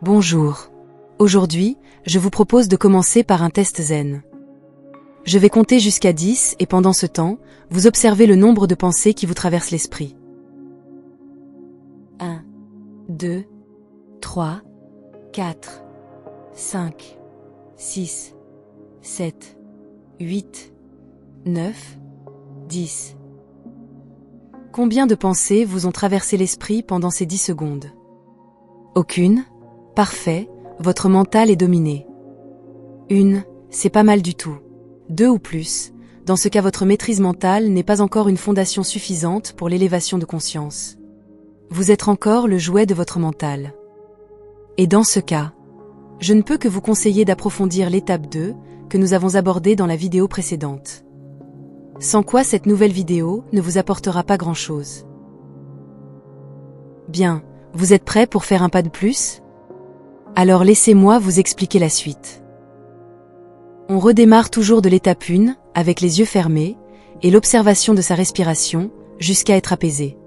Bonjour. Aujourd'hui, je vous propose de commencer par un test zen. Je vais compter jusqu'à 10 et pendant ce temps, vous observez le nombre de pensées qui vous traversent l'esprit. 1, 2, 3, 4, 5, 6, 7, 8, 9, 10. Combien de pensées vous ont traversé l'esprit pendant ces 10 secondes? Aucune? Parfait, votre mental est dominé. 1, c'est pas mal du tout. 2 ou plus, dans ce cas votre maîtrise mentale n'est pas encore une fondation suffisante pour l'élévation de conscience. Vous êtes encore le jouet de votre mental. Et dans ce cas, je ne peux que vous conseiller d'approfondir l'étape 2 que nous avons abordée dans la vidéo précédente. Sans quoi cette nouvelle vidéo ne vous apportera pas grand-chose. Bien, vous êtes prêts pour faire un pas de plus? Alors laissez-moi vous expliquer la suite. On redémarre toujours de l'étape 1, avec les yeux fermés, et l'observation de sa respiration, jusqu'à être apaisé.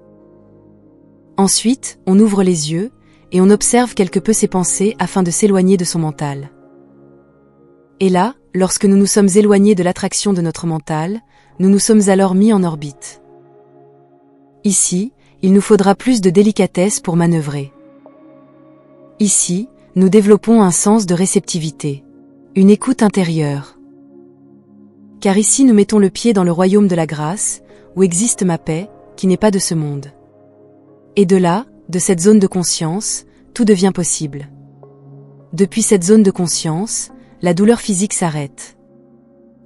Ensuite, on ouvre les yeux, et on observe quelque peu ses pensées afin de s'éloigner de son mental. Et là, lorsque nous nous sommes éloignés de l'attraction de notre mental, nous nous sommes alors mis en orbite. Ici, il nous faudra plus de délicatesse pour manœuvrer. Ici, nous développons un sens de réceptivité, une écoute intérieure. Car ici nous mettons le pied dans le royaume de la grâce, où existe ma paix, qui n'est pas de ce monde. Et de là, de cette zone de conscience, tout devient possible. Depuis cette zone de conscience, la douleur physique s'arrête.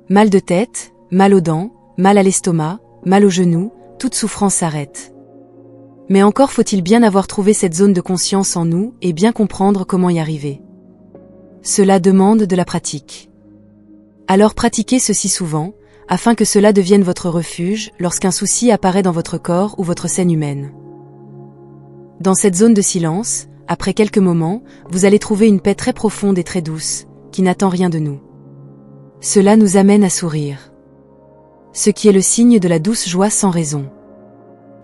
Mal de tête, mal aux dents, mal à l'estomac, mal aux genoux, toute souffrance s'arrête. Mais encore faut-il bien avoir trouvé cette zone de conscience en nous et bien comprendre comment y arriver. Cela demande de la pratique. Alors pratiquez ceci souvent, afin que cela devienne votre refuge lorsqu'un souci apparaît dans votre corps ou votre scène humaine. Dans cette zone de silence, après quelques moments, vous allez trouver une paix très profonde et très douce, qui n'attend rien de nous. Cela nous amène à sourire. Ce qui est le signe de la douce joie sans raison.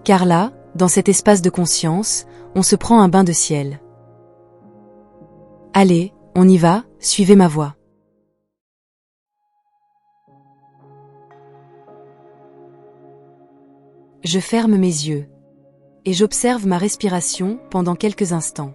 Car là, dans cet espace de conscience, on se prend un bain de ciel. Allez, on y va, suivez ma voix. Je ferme mes yeux. Et j'observe ma respiration pendant quelques instants.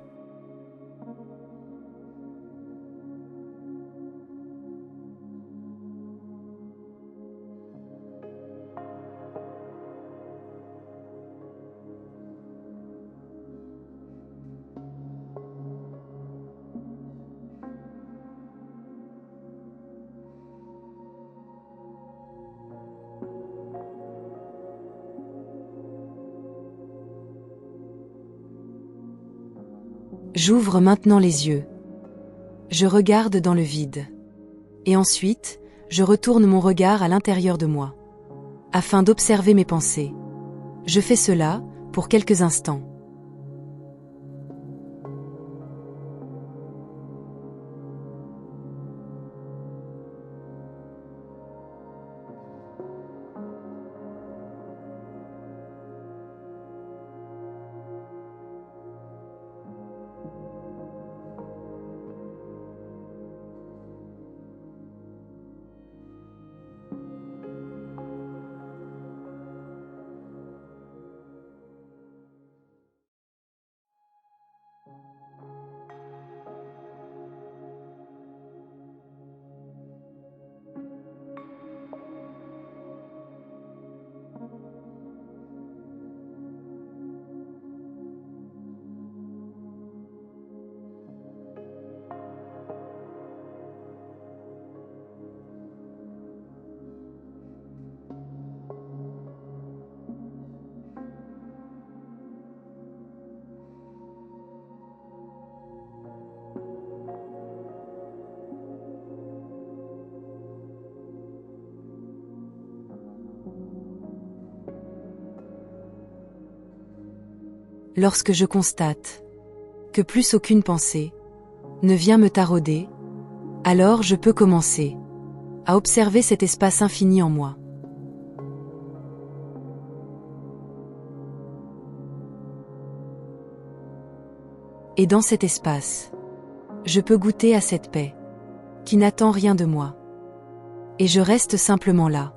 J'ouvre maintenant les yeux. Je regarde dans le vide. Et ensuite, je retourne mon regard à l'intérieur de moi, afin d'observer mes pensées. Je fais cela pour quelques instants. Lorsque je constate que plus aucune pensée ne vient me tarauder, alors je peux commencer à observer cet espace infini en moi. Et dans cet espace, Je peux goûter à cette paix, qui n'attend rien de moi. Et je reste simplement là.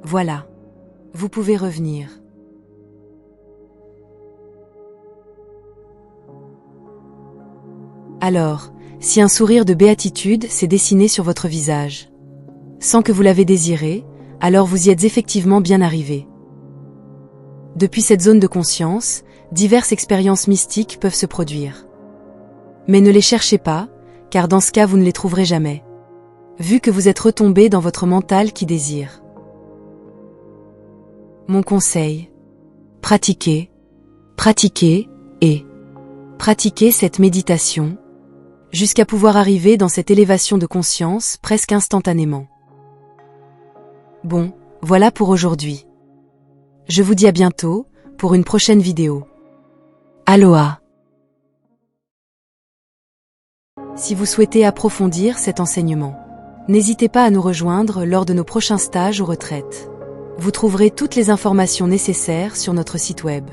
Voilà. Vous pouvez revenir. Alors, si un sourire de béatitude s'est dessiné sur votre visage, sans que vous l'avez désiré, alors vous y êtes effectivement bien arrivé. Depuis cette zone de conscience, diverses expériences mystiques peuvent se produire. Mais ne les cherchez pas, car dans ce cas vous ne les trouverez jamais, vu que vous êtes retombé dans votre mental qui désire. Mon conseil: pratiquez, pratiquez et pratiquez cette méditation, jusqu'à pouvoir arriver dans cette élévation de conscience presque instantanément. Bon, voilà pour aujourd'hui. Je vous dis à bientôt, pour une prochaine vidéo. Aloha! Si vous souhaitez approfondir cet enseignement, n'hésitez pas à nous rejoindre lors de nos prochains stages ou retraites. Vous trouverez toutes les informations nécessaires sur notre site web.